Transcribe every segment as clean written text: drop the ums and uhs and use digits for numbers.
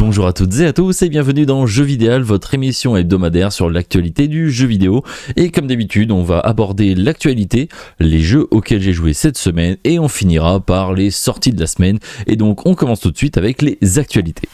Bonjour à toutes et à tous et bienvenue dans Jeux Vidéal, votre émission hebdomadaire sur l'actualité du jeu vidéo. Et comme d'habitude, on va aborder l'actualité, les jeux auxquels j'ai joué cette semaine et on finira par les sorties de la semaine. Et donc on commence tout de suite avec les actualités.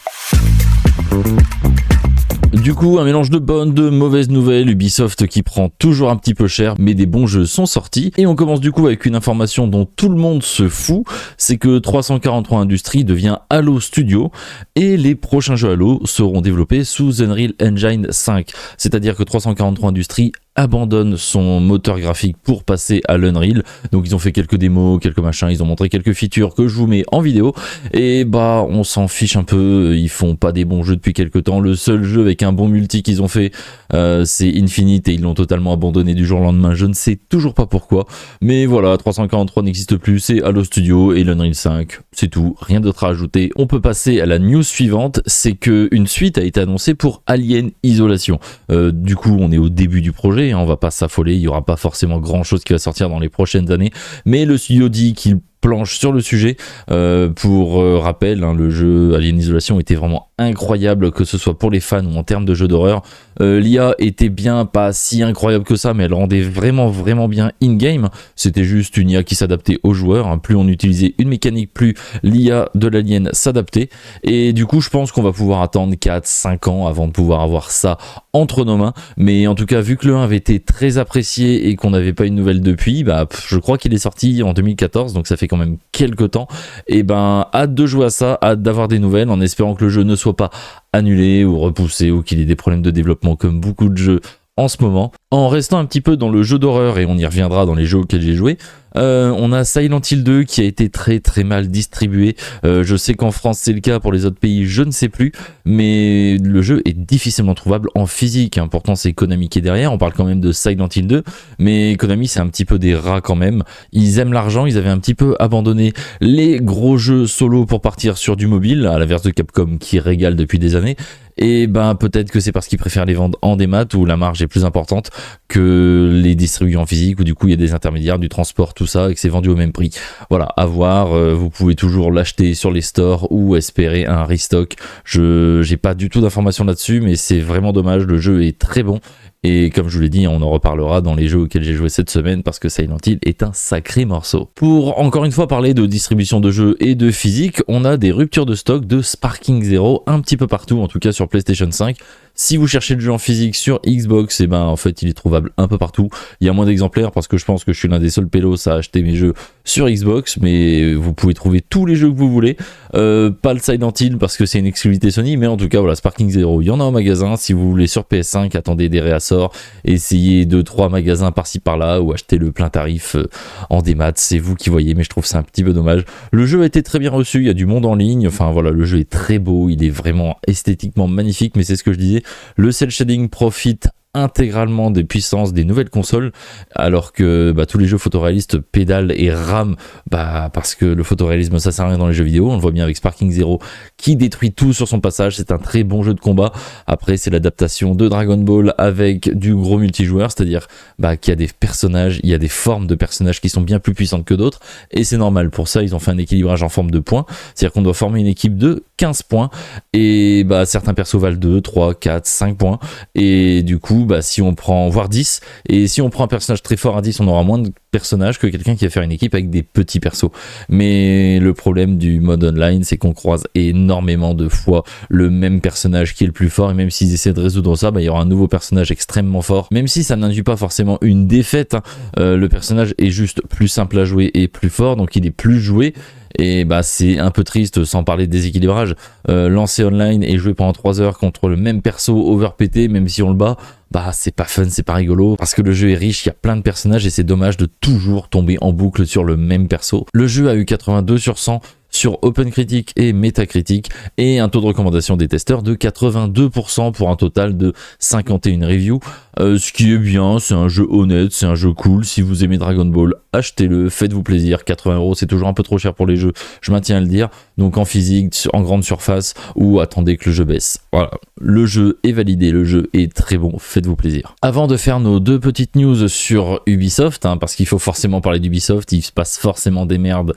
Du coup, un mélange de bonnes, de mauvaises nouvelles, Ubisoft qui prend toujours un petit peu cher, mais des bons jeux sont sortis. Et on commence du coup avec une information dont tout le monde se fout, c'est que 343 Industries devient Halo Studio, et les prochains jeux Halo seront développés sous Unreal Engine 5. C'est-à-dire que 343 Industries abandonne son moteur graphique pour passer à l'Unreal. Donc ils ont fait quelques démos, quelques machins, ils ont montré quelques features que je vous mets en vidéo et bah on s'en fiche un peu, ils font pas des bons jeux depuis quelques temps. Le seul jeu avec un bon multi qu'ils ont fait c'est Infinite et ils l'ont totalement abandonné du jour au lendemain, je ne sais toujours pas pourquoi, mais voilà, 343 n'existe plus, c'est Halo Studio et l'Unreal 5, c'est tout, rien d'autre à ajouter. On peut passer à la news suivante, c'est que une suite a été annoncée pour Alien Isolation. Du coup on est au début du projet, on va pas s'affoler, il y aura pas forcément grand chose qui va sortir dans les prochaines années, mais le studio dit qu'il planche sur le sujet. Pour rappel, le jeu Alien Isolation était vraiment incroyable, que ce soit pour les fans ou en termes de jeu d'horreur. L'IA était bien, pas si incroyable que ça, mais elle rendait vraiment bien in-game. C'était juste une IA qui s'adaptait aux joueurs. Plus on utilisait une mécanique, plus l'IA de l'Alien s'adaptait. Et du coup, je pense qu'on va pouvoir attendre 4-5 ans avant de pouvoir avoir ça entre nos mains. Mais en tout cas, vu que le 1 avait été très apprécié et qu'on n'avait pas une nouvelle depuis, je crois qu'il est sorti en 2014, donc ça fait quand même quelques temps. Et hâte de jouer à ça, hâte d'avoir des nouvelles, en espérant que le jeu ne soit pas annulé ou repoussé ou qu'il ait des problèmes de développement comme beaucoup de jeux en ce moment. En restant un petit peu dans le jeu d'horreur, et on y reviendra dans les jeux auxquels j'ai joué, on a Silent Hill 2 qui a été très mal distribué. Je sais qu'en France c'est le cas, pour les autres pays je ne sais plus, mais le jeu est difficilement trouvable en physique. Pourtant c'est Konami qui est derrière, on parle quand même de Silent Hill 2, mais Konami c'est un petit peu des rats quand même. Ils aiment l'argent, ils avaient un petit peu abandonné les gros jeux solo pour partir sur du mobile, à l'inverse de Capcom qui régale depuis des années. Et peut-être que c'est parce qu'ils préfèrent les vendre en démat où la marge est plus importante que les distribuer en physique, où du coup il y a des intermédiaires, du transport, tout ça, et que c'est vendu au même prix. Voilà, à voir, vous pouvez toujours l'acheter sur les stores ou espérer un restock. J'ai pas du tout d'informations là-dessus, mais c'est vraiment dommage, le jeu est très bon. Et comme je vous l'ai dit, on en reparlera dans les jeux auxquels j'ai joué cette semaine parce que Silent Hill est un sacré morceau. Pour encore une fois parler de distribution de jeux et de physique, on a des ruptures de stock de Sparking Zero un petit peu partout, en tout cas sur PlayStation 5. Si vous cherchez le jeu en physique sur Xbox, en fait il est trouvable un peu partout. Il y a moins d'exemplaires parce que je pense que je suis l'un des seuls pélos à acheter mes jeux sur Xbox, mais vous pouvez trouver tous les jeux que vous voulez. Pas le Silent Hill parce que c'est une exclusivité Sony, mais en tout cas voilà, Sparking Zero, il y en a au magasin. Si vous voulez sur PS5, attendez des réassorts, essayez 2-3 magasins par-ci par-là ou achetez le plein tarif en démat, c'est vous qui voyez, mais je trouve ça un petit peu dommage. Le jeu a été très bien reçu, il y a du monde en ligne, enfin voilà, le jeu est très beau, il est vraiment esthétiquement magnifique, mais c'est ce que je disais, le cel shading profite intégralement des puissances des nouvelles consoles, alors que tous les jeux photoréalistes pédalent et rament parce que le photoréalisme ça sert à rien dans les jeux vidéo. On le voit bien avec Sparking Zero qui détruit tout sur son passage. C'est un très bon jeu de combat. Après c'est l'adaptation de Dragon Ball avec du gros multijoueur, c'est-à-dire qu'il y a des personnages, il y a des formes de personnages qui sont bien plus puissantes que d'autres, et c'est normal. Pour ça ils ont fait un équilibrage en forme de points, c'est-à-dire qu'on doit former une équipe de 15 points et certains persos valent 2, 3, 4, 5 points, et du coup si on prend, voire 10, et si on prend un personnage très fort à 10, on aura moins de personnages que quelqu'un qui va faire une équipe avec des petits persos. Mais le problème du mode online, c'est qu'on croise énormément de fois le même personnage qui est le plus fort, et même s'ils essaient de résoudre ça, il y aura un nouveau personnage extrêmement fort, même si ça n'induit pas forcément une défaite, le personnage est juste plus simple à jouer et plus fort, donc il est plus joué. Et c'est un peu triste, sans parler de déséquilibrage. Lancer online et jouer pendant 3 heures contre le même perso overpété, même si on le bat, c'est pas fun, c'est pas rigolo, parce que le jeu est riche, il y a plein de personnages et c'est dommage de toujours tomber en boucle sur le même perso. Le jeu a eu 82 sur 100 sur OpenCritic et Metacritic, et un taux de recommandation des testeurs de 82% pour un total de 51 reviews, ce qui est bien. C'est un jeu honnête, c'est un jeu cool. Si vous aimez Dragon Ball, achetez-le, faites-vous plaisir. 80€ c'est toujours un peu trop cher pour les jeux, je maintiens à le dire, donc en physique, en grande surface, ou attendez que le jeu baisse. Voilà, le jeu est validé, le jeu est très bon, faites-vous plaisir. Avant de faire nos 2 petites news sur Ubisoft, parce qu'il faut forcément parler d'Ubisoft, il se passe forcément des merdes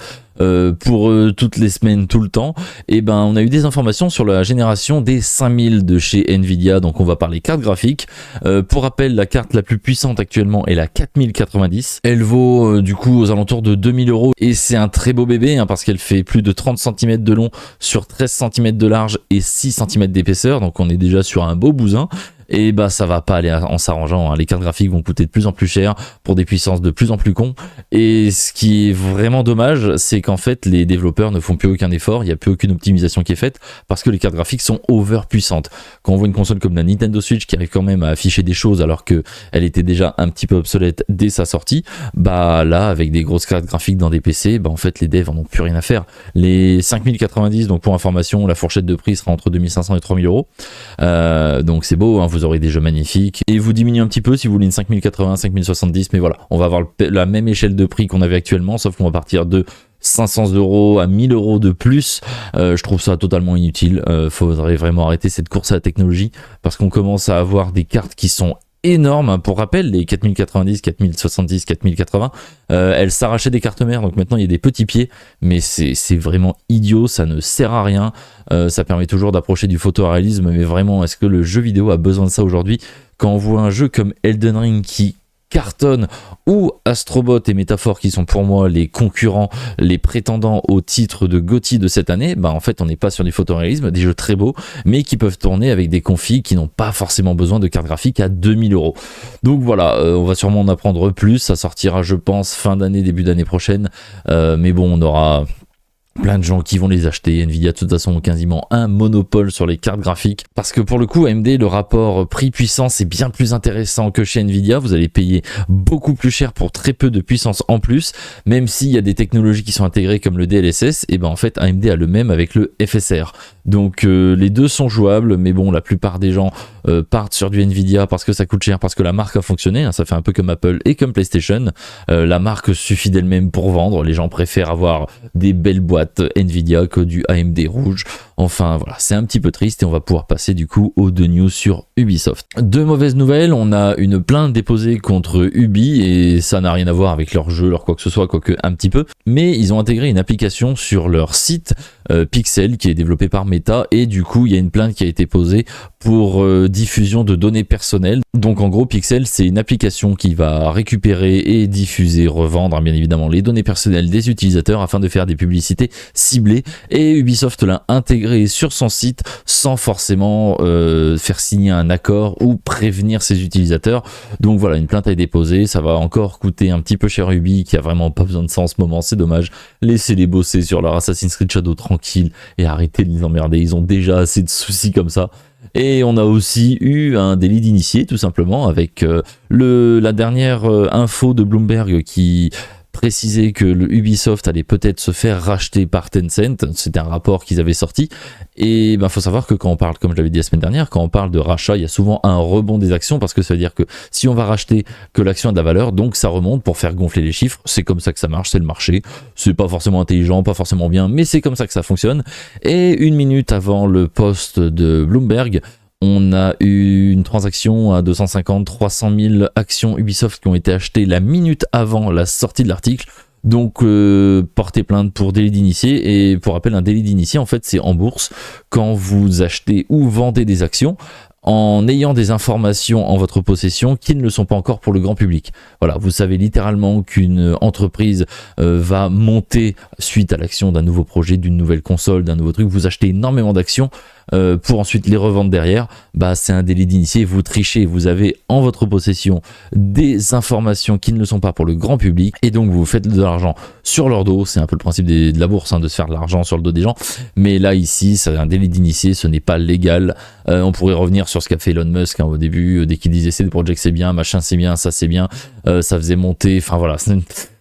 pour tout toutes les semaines, tout le temps, et ben on a eu des informations sur la génération des 5000 de chez Nvidia, donc on va parler carte graphique. Pour rappel, la carte la plus puissante actuellement est la 4090. Elle vaut du coup aux alentours de 2000 € et c'est un très beau bébé parce qu'elle fait plus de 30 cm de long sur 13 cm de large et 6 cm d'épaisseur, donc on est déjà sur un beau bousin. Et bah ça va pas aller en s'arrangeant, les cartes graphiques vont coûter de plus en plus cher pour des puissances de plus en plus cons, et ce qui est vraiment dommage, c'est qu'en fait les développeurs ne font plus aucun effort, il n'y a plus aucune optimisation qui est faite parce que les cartes graphiques sont over puissantes. Quand on voit une console comme la Nintendo Switch qui arrive quand même à afficher des choses alors que elle était déjà un petit peu obsolète dès sa sortie, bah là avec des grosses cartes graphiques dans des PC, bah en fait les devs en ont plus rien à faire. Les 5090, donc pour information, la fourchette de prix sera entre 2500 et 3000 €, donc c'est beau, vous aurez des jeux magnifiques, et vous diminuez un petit peu si vous voulez une 5080, 5070, mais voilà, on va avoir la même échelle de prix qu'on avait actuellement, sauf qu'on va partir de 500 € à 1000 € de plus. Je trouve ça totalement inutile. Faudrait vraiment arrêter cette course à la technologie parce qu'on commence à avoir des cartes qui sont énormes. Pour rappel, les 4090, 4070, 4080, elles s'arrachaient des cartes mères, donc maintenant il y a des petits pieds, mais c'est vraiment idiot, ça ne sert à rien. Ça permet toujours d'approcher du photoréalisme, mais vraiment, est-ce que le jeu vidéo a besoin de ça aujourd'hui? Quand on voit un jeu comme Elden Ring qui cartonne, ou Astrobot et Métaphore qui sont pour moi les concurrents, les prétendants au titre de GOTY de cette année, bah en fait on n'est pas sur du photoréalisme, des jeux très beaux mais qui peuvent tourner avec des configs qui n'ont pas forcément besoin de cartes graphiques à 2000 €. Donc voilà, on va sûrement en apprendre plus, ça sortira je pense fin d'année, début d'année prochaine, mais bon, on aura plein de gens qui vont les acheter. Nvidia de toute façon quasiment un monopole sur les cartes graphiques, parce que pour le coup AMD, le rapport prix-puissance est bien plus intéressant que chez Nvidia. Vous allez payer beaucoup plus cher pour très peu de puissance en plus, même s'il y a des technologies qui sont intégrées comme le DLSS, et ben en fait AMD a le même avec le FSR. Donc les deux sont jouables, mais bon, la plupart des gens partent sur du Nvidia parce que ça coûte cher, parce que la marque a fonctionné, ça fait un peu comme Apple et comme PlayStation, la marque suffit d'elle-même pour vendre, les gens préfèrent avoir des belles boîtes Nvidia que du AMD rouge. Enfin voilà, c'est un petit peu triste, et on va pouvoir passer du coup aux deux news sur Ubisoft. Deux mauvaises nouvelles, on a une plainte déposée contre Ubi, et ça n'a rien à voir avec leur jeu, leur quoi que ce soit, quoique un petit peu, mais ils ont intégré une application sur leur site Pixel qui est développé par Meta, et du coup il y a une plainte qui a été posée pour diffusion de données personnelles. Donc en gros Pixel, c'est une application qui va récupérer et diffuser, revendre bien évidemment les données personnelles des utilisateurs afin de faire des publicités ciblées, et Ubisoft l'a intégré sur son site sans forcément faire signer un accord ou prévenir ses utilisateurs. Donc voilà, une plainte a été déposée, ça va encore coûter un petit peu cher à Ubi qui a vraiment pas besoin de ça en ce moment, c'est dommage. Laissez-les bosser sur leur Assassin's Creed Shadow tranquille et arrêtez de les emmerder, ils ont déjà assez de soucis comme ça. Et on a aussi eu un délit d'initié tout simplement avec la dernière info de Bloomberg qui précisait que le Ubisoft allait peut-être se faire racheter par Tencent. C'était un rapport qu'ils avaient sorti, et ben faut savoir que quand on parle, comme je l'avais dit la semaine dernière, quand on parle de rachat, il y a souvent un rebond des actions, parce que ça veut dire que si on va racheter, que l'action a de la valeur, donc ça remonte pour faire gonfler les chiffres. C'est comme ça que ça marche, c'est le marché, c'est pas forcément intelligent, pas forcément bien, mais c'est comme ça que ça fonctionne. Et une minute avant le post de Bloomberg, on a eu une transaction à 250-300 000 actions Ubisoft qui ont été achetées la minute avant la sortie de l'article. Donc portez plainte pour délit d'initié. Et pour rappel, un délit d'initié en fait c'est en bourse, quand vous achetez ou vendez des actions en ayant des informations en votre possession qui ne le sont pas encore pour le grand public. Voilà, vous savez littéralement qu'une entreprise va monter suite à l'action d'un nouveau projet, d'une nouvelle console, d'un nouveau truc. Vous achetez énormément d'actions pour ensuite les revendre derrière. Bah c'est un délit d'initié, vous trichez, vous avez en votre possession des informations qui ne le sont pas pour le grand public, et donc vous faites de l'argent sur leur dos. C'est un peu le principe de la bourse, de se faire de l'argent sur le dos des gens, mais là ici c'est un délit d'initié, ce n'est pas légal. On pourrait revenir sur ce qu'a fait Elon Musk au début, dès qu'il disait CD Projekt c'est bien, machin c'est bien, ça c'est bien, ça faisait monter, enfin voilà, c'est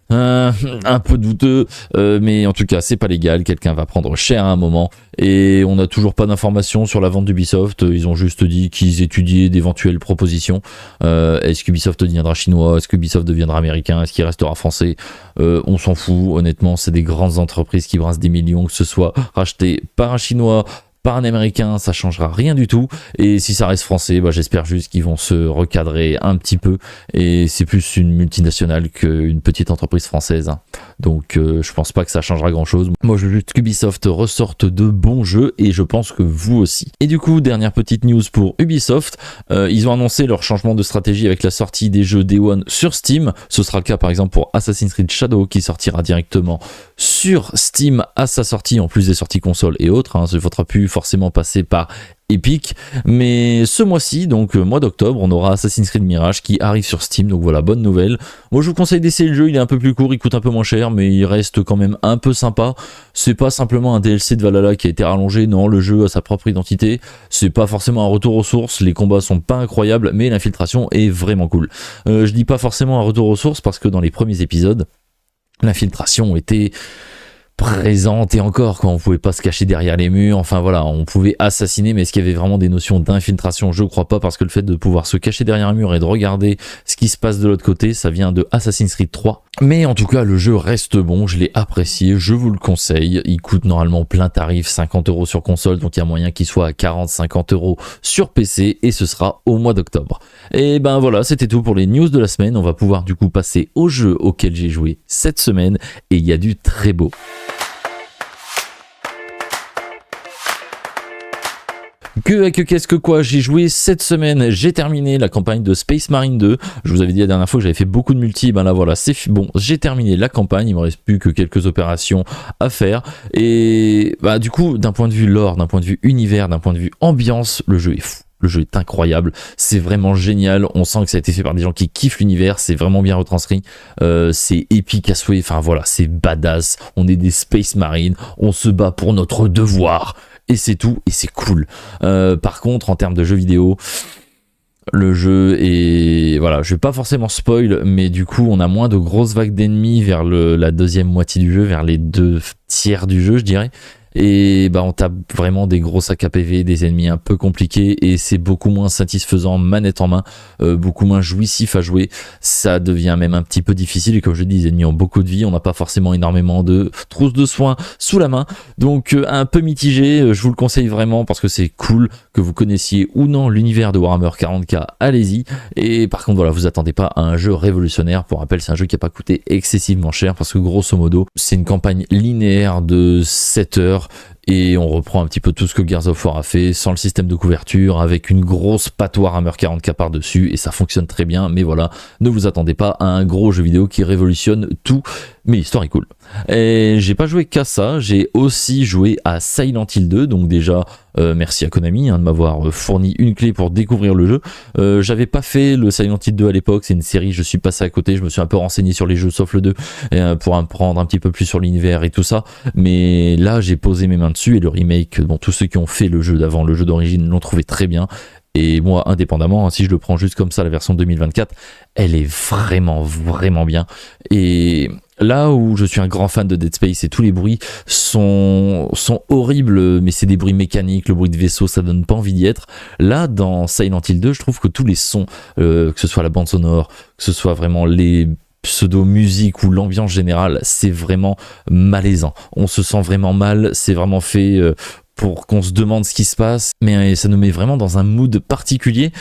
un peu douteux, mais en tout cas c'est pas légal, quelqu'un va prendre cher à un moment, et on n'a toujours pas d'informations sur la vente d'Ubisoft. Ils ont juste dit qu'ils étudiaient d'éventuelles propositions. Est-ce qu'Ubisoft deviendra chinois, est-ce qu'Ubisoft deviendra américain, est-ce qu'il restera français, on s'en fout honnêtement, c'est des grandes entreprises qui brassent des millions, que ce soit racheté par un chinois, par un américain, ça changera rien du tout. Et si ça reste français, bah, j'espère juste qu'ils vont se recadrer un petit peu. Et c'est plus une multinationale qu'une petite entreprise française, hein. Donc je pense pas que ça changera grand chose. Moi je veux juste qu'Ubisoft ressorte de bons jeux et je pense que vous aussi. Et du coup, dernière petite news pour Ubisoft, ils ont annoncé leur changement de stratégie avec la sortie des jeux Day One sur Steam. Ce sera le cas par exemple pour Assassin's Creed Shadow qui sortira directement sur Steam à sa sortie, en plus des sorties consoles et autres, hein. Il ne faudra plus forcément passer par Epic, mais ce mois-ci, donc mois d'octobre, on aura Assassin's Creed Mirage qui arrive sur Steam, donc voilà, bonne nouvelle. Moi je vous conseille d'essayer le jeu, il est un peu plus court, il coûte un peu moins cher, mais il reste quand même un peu sympa. C'est pas simplement un DLC de Valhalla qui a été rallongé, non, le jeu a sa propre identité, c'est pas forcément un retour aux sources, les combats sont pas incroyables, mais l'infiltration est vraiment cool. Je dis pas forcément un retour aux sources parce que dans les premiers épisodes, l'infiltration était présente et encore, quoi, on pouvait pas se cacher derrière les murs, enfin voilà, on pouvait assassiner, mais est-ce qu'il y avait vraiment des notions d'infiltration? Je crois pas, parce que le fait de pouvoir se cacher derrière un mur et de regarder ce qui se passe de l'autre côté, ça vient de Assassin's Creed 3. Mais en tout cas, le jeu reste bon, je l'ai apprécié, je vous le conseille. Il coûte normalement plein tarif, 50 € sur console, donc il y a moyen qu'il soit à 40-50 € sur PC, et ce sera au mois d'octobre. Et ben voilà, c'était tout pour les news de la semaine. On va pouvoir du coup passer au jeu auquel j'ai joué cette semaine, et il y a du très beau. Qu'est-ce que quoi, j'ai joué cette semaine, j'ai terminé la campagne de Space Marine 2. Je vous avais dit la dernière fois que j'avais fait beaucoup de multi, ben là voilà, c'est bon, j'ai terminé la campagne, il me reste plus que quelques opérations à faire. Et bah du coup, d'un point de vue lore, d'un point de vue univers, d'un point de vue ambiance, le jeu est fou. Le jeu est incroyable, c'est vraiment génial, on sent que ça a été fait par des gens qui kiffent l'univers, c'est vraiment bien retranscrit, c'est épique à souhait, enfin voilà, c'est badass, on est des Space Marines, on se bat pour notre devoir, et c'est tout, et c'est cool. Par contre, en termes de jeux vidéo, le jeu est... Voilà, je vais pas forcément spoil, mais du coup, on a moins de grosses vagues d'ennemis vers la deuxième moitié du jeu, vers les 2 tiers du jeu, je dirais. Et bah on tape vraiment des gros sacs à PV, des ennemis un peu compliqués, et c'est beaucoup moins satisfaisant manette en main, beaucoup moins jouissif à jouer. Ça devient même un petit peu difficile, et comme je dis, les ennemis ont beaucoup de vie, on n'a pas forcément énormément de trousses de soins sous la main, donc un peu mitigé. Je vous le conseille vraiment parce que c'est cool, que vous connaissiez ou non l'univers de Warhammer 40K, allez-y. Et par contre voilà, vous attendez pas à un jeu révolutionnaire. Pour rappel, c'est un jeu qui n'a pas coûté excessivement cher, parce que grosso modo c'est une campagne linéaire de 7 heures, et on reprend un petit peu tout ce que Gears of War a fait, sans le système de couverture, avec une grosse patte Warhammer 40K par dessus, et ça fonctionne très bien. Mais voilà, ne vous attendez pas à un gros jeu vidéo qui révolutionne tout, mais l'histoire est cool. Et j'ai pas joué qu'à ça, j'ai aussi joué à Silent Hill 2, donc déjà merci à Konami de m'avoir fourni une clé pour découvrir le jeu. J'avais pas fait le Silent Hill 2 à l'époque, c'est une série, je suis passé à côté, je me suis un peu renseigné sur les jeux sauf le 2 pour apprendre un petit peu plus sur l'univers et tout ça, mais là j'ai posé mes mains dessus, et le remake, bon, tous ceux qui ont fait le jeu d'avant, le jeu d'origine, l'ont trouvé très bien. Et moi, indépendamment, si je le prends juste comme ça, la version 2024, elle est vraiment, vraiment bien. Et là où je suis un grand fan de Dead Space, et tous les bruits sont horribles, mais c'est des bruits mécaniques, le bruit de vaisseau, ça donne pas envie d'y être. Là, dans Silent Hill 2, je trouve que tous les sons, que ce soit la bande sonore, que ce soit vraiment les pseudo-musique ou l'ambiance générale, c'est vraiment malaisant. On se sent vraiment mal, c'est vraiment fait... pour qu'on se demande ce qui se passe, mais ça nous met vraiment dans un mood particulier.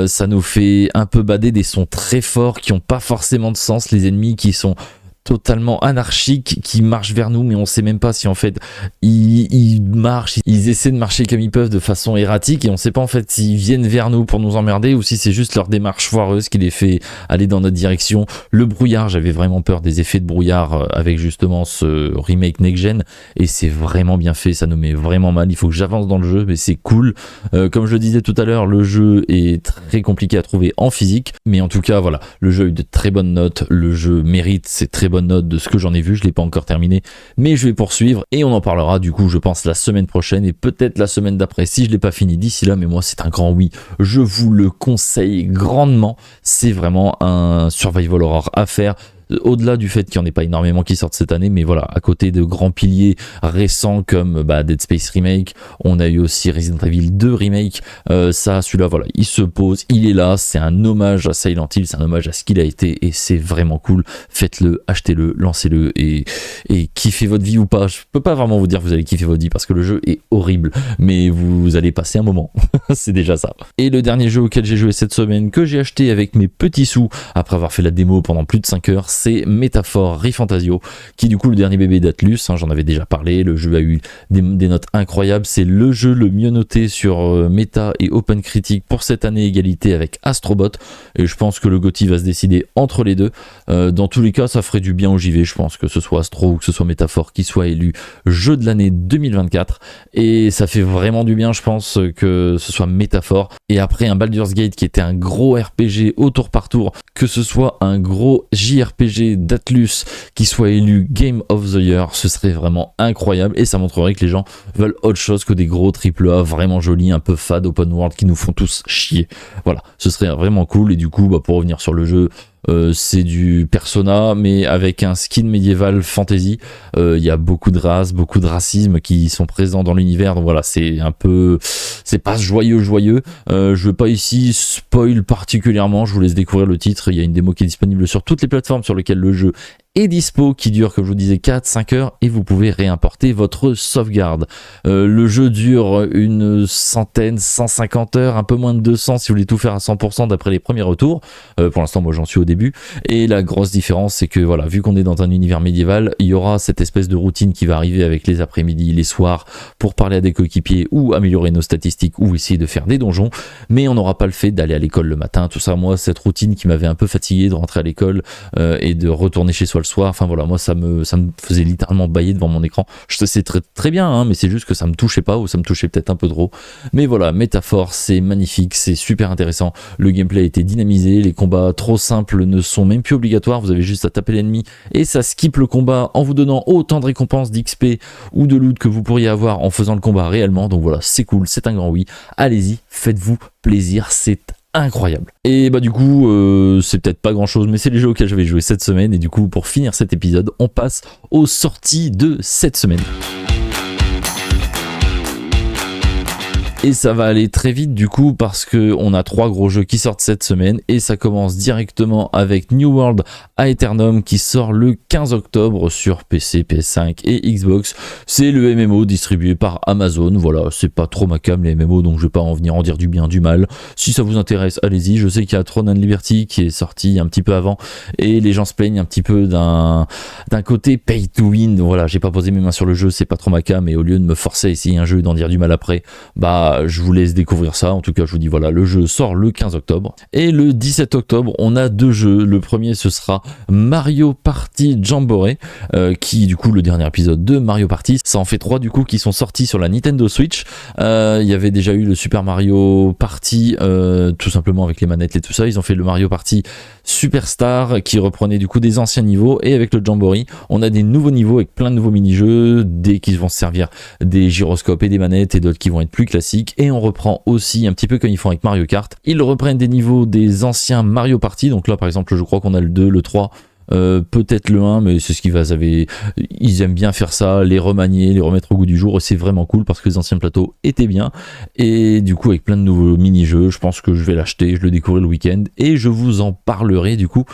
Ça nous fait un peu bader des sons très forts qui n'ont pas forcément de sens, les ennemis qui sont totalement anarchiques, qui marchent vers nous, mais on sait même pas si en fait ils marchent, ils essaient de marcher comme ils peuvent de façon erratique, et on sait pas en fait s'ils viennent vers nous pour nous emmerder ou si c'est juste leur démarche foireuse qui les fait aller dans notre direction. Le brouillard, j'avais vraiment peur des effets de brouillard avec justement ce remake next gen, et c'est vraiment bien fait, ça nous met vraiment mal. Il faut que j'avance dans le jeu, mais c'est cool. Comme je le disais tout à l'heure, le jeu est très compliqué à trouver en physique, mais en tout cas voilà, le jeu a eu de très bonnes notes, le jeu mérite ses très bonne note de ce que j'en ai vu. Je l'ai pas encore terminé, mais je vais poursuivre, et on en parlera du coup je pense la semaine prochaine, et peut-être la semaine d'après si je l'ai pas fini d'ici là. Mais moi c'est un grand oui, je vous le conseille grandement, c'est vraiment un survival horror à faire. au-delà du fait qu'il n'y en ait pas énormément qui sortent cette année, mais voilà, à côté de grands piliers récents comme Dead Space Remake, on a eu aussi Resident Evil 2 Remake, celui-là, voilà, il se pose, il est là, c'est un hommage à Silent Hill, c'est un hommage à ce qu'il a été, et c'est vraiment cool. Faites-le, achetez-le, lancez-le, et kiffez votre vie ou pas. Je peux pas vraiment vous dire que vous allez kiffer votre vie, parce que le jeu est horrible, mais vous allez passer un moment. C'est déjà ça. Et le dernier jeu auquel j'ai joué cette semaine, que j'ai acheté avec mes petits sous, après avoir fait la démo pendant plus de 5 heures, c'est Métaphore ReFantasio, qui est du coup le dernier bébé d'Atlus, j'en avais déjà parlé, le jeu a eu des notes incroyables, c'est le jeu le mieux noté sur Meta et OpenCritic pour cette année, égalité avec Astrobot, et je pense que le GOTY va se décider entre les deux. Dans tous les cas, ça ferait du bien au JV, je pense que ce soit Astro ou que ce soit Métaphore qui soit élu jeu de l'année 2024, et ça fait vraiment du bien, je pense, que ce soit Métaphore. Et après un Baldur's Gate qui était un gros RPG au tour par tour, que ce soit un gros JRPG d'Atlus qui soit élu Game of the Year, ce serait vraiment incroyable, et ça montrerait que les gens veulent autre chose que des gros AAA vraiment jolis, un peu fade, open world qui nous font tous chier. Voilà, ce serait vraiment cool. Et du coup, pour revenir sur le jeu, c'est du Persona mais avec un skin médiéval fantasy. Il y a beaucoup de races, beaucoup de racisme qui sont présents dans l'univers, donc voilà, c'est un peu, c'est pas joyeux. Je veux pas ici spoil particulièrement, je vous laisse découvrir le titre. Il y a une démo qui est disponible sur toutes les plateformes sur lesquelles le jeu est dispo, qui dure, comme je vous disais, 4-5 heures, et vous pouvez réimporter votre sauvegarde. Le jeu dure une centaine, 150 heures, un peu moins de 200 si vous voulez tout faire à 100% d'après les premiers retours. Pour l'instant, moi j'en suis au début, et la grosse différence, c'est que voilà, vu qu'on est dans un univers médiéval, il y aura cette espèce de routine qui va arriver avec les après-midi, les soirs, pour parler à des coéquipiers, ou améliorer nos statistiques, ou essayer de faire des donjons, mais on n'aura pas le fait d'aller à l'école le matin, tout ça. Moi, cette routine qui m'avait un peu fatigué de rentrer à l'école et de retourner chez soi le soir, enfin voilà, moi ça me faisait littéralement bâiller devant mon écran. Je sais, c'est très, très bien, hein, mais c'est juste que ça me touchait pas, ou ça me touchait peut-être un peu trop. Mais voilà, Métaphore, c'est magnifique, c'est super intéressant, le gameplay a été dynamisé, les combats trop simples ne sont même plus obligatoires, vous avez juste à taper l'ennemi et ça skip le combat en vous donnant autant de récompenses d'XP ou de loot que vous pourriez avoir en faisant le combat réellement. Donc voilà, c'est cool, c'est un grand oui, allez-y, faites-vous plaisir, c'est incroyable. Et du coup, c'est peut-être pas grand chose, mais c'est les jeux auxquels j'avais joué cette semaine. Et du coup, pour finir cet épisode, on passe aux sorties de cette semaine. Et ça va aller très vite du coup, parce que on a 3 gros jeux qui sortent cette semaine, et ça commence directement avec New World Aeternum qui sort le 15 octobre sur PC, PS5 et Xbox. C'est le MMO distribué par Amazon. Voilà, c'est pas trop ma came les MMO, donc je vais pas en venir en dire du bien, du mal. Si ça vous intéresse, allez-y. Je sais qu'il y a Throne and Liberty qui est sorti un petit peu avant, et les gens se plaignent un petit peu d'un côté pay to win. Voilà, j'ai pas posé mes mains sur le jeu, c'est pas trop ma came, et au lieu de me forcer à essayer un jeu et d'en dire du mal après, je vous laisse découvrir ça. En tout cas, je vous dis voilà, le jeu sort le 15 octobre. Et le 17 octobre, on a 2 jeux. Le premier, ce sera Mario Party Jamboree, qui du coup, le dernier épisode de Mario Party, ça en fait 3 du coup qui sont sortis sur la Nintendo Switch. Il y avait déjà eu le Super Mario Party, tout simplement avec les manettes et tout ça. Ils ont fait le Mario Party Superstar qui reprenait du coup des anciens niveaux, et avec le Jamboree, on a des nouveaux niveaux avec plein de nouveaux mini-jeux, des qui vont se servir des gyroscopes et des manettes, et d'autres qui vont être plus classiques. Et on reprend aussi un petit peu comme ils font avec Mario Kart, ils reprennent des niveaux des anciens Mario Party. Donc là par exemple, je crois qu'on a le 2, le 3, peut-être le 1, mais c'est ce qu'ils ils aiment bien faire ça, les remanier, les remettre au goût du jour, et c'est vraiment cool parce que les anciens plateaux étaient bien. Et du coup, avec plein de nouveaux mini-jeux, je pense que je vais l'acheter, je le découvrirai le week-end, et je vous en parlerai du coup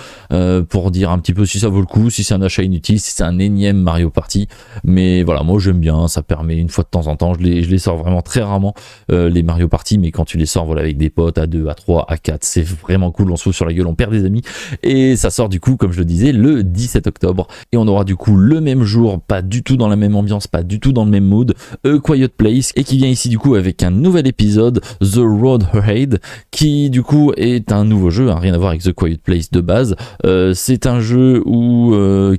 pour dire un petit peu si ça vaut le coup, si c'est un achat inutile, si c'est un énième Mario Party. Mais voilà, moi j'aime bien, ça permet une fois de temps en temps, je les sors vraiment très rarement, les Mario Party, mais quand tu les sors voilà, avec des potes à 2, à 3, à 4, c'est vraiment cool, on se fout sur la gueule, on perd des amis, et ça sort du coup, comme je le disais, le 17 octobre, et on aura du coup le même jour, pas du tout dans la même ambiance, pas du tout dans le même mood, A Quiet Place, et qui vient ici du coup avec un nouvel épisode, The Road Ahead, qui du coup est un nouveau jeu, rien à voir avec The Quiet Place de base. C'est un jeu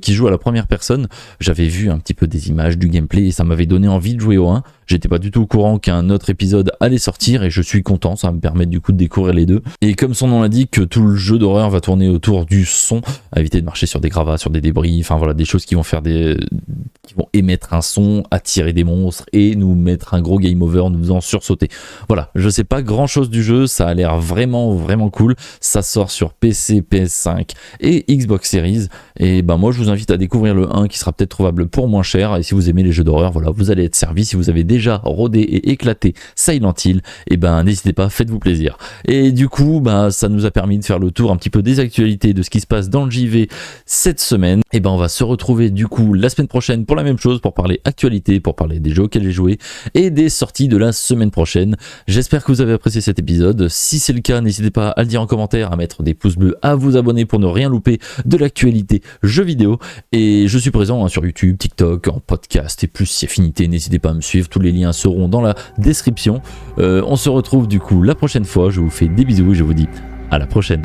qui joue à la première personne. J'avais vu un petit peu des images, du gameplay, et ça m'avait donné envie de jouer au 1. J'étais pas du tout au courant qu'un autre épisode allait sortir, et je suis content, ça va me permettre du coup de découvrir les deux. Et comme son nom l'indique, tout le jeu d'horreur va tourner autour du son, à éviter de marcher sur des gravats, sur des débris, enfin voilà, des choses qui vont qui vont émettre un son, attirer des monstres et nous mettre un gros game over en nous faisant sursauter. Voilà, je sais pas grand chose du jeu, ça a l'air vraiment cool. Ça sort sur PC, PS5 et Xbox Series. Et ben moi je vous invite à découvrir le 1 qui sera peut-être trouvable pour moins cher. Et si vous aimez les jeux d'horreur, voilà, vous allez être servi. Si vous avez déjà rodé et éclaté Silent Hill, et ben n'hésitez pas, faites-vous plaisir. Et du coup, bah ça nous a permis de faire le tour un petit peu des actualités, de ce qui se passe dans le JV cette semaine. Et ben on va se retrouver du coup la semaine prochaine pour la même chose, pour parler actualité, pour parler des jeux auxquels j'ai joué et des sorties de la semaine prochaine. J'espère que vous avez apprécié cet épisode. Si c'est le cas, n'hésitez pas à le dire en commentaire, à mettre des pouces bleus, à vous abonner pour ne rien louper de l'actualité jeux vidéo. Et je suis présent sur YouTube, TikTok, en podcast et plus si affinité. N'hésitez pas à me suivre, tous les liens seront dans la description. On se retrouve du coup la prochaine fois. Je vous fais des bisous et je vous dis à la prochaine.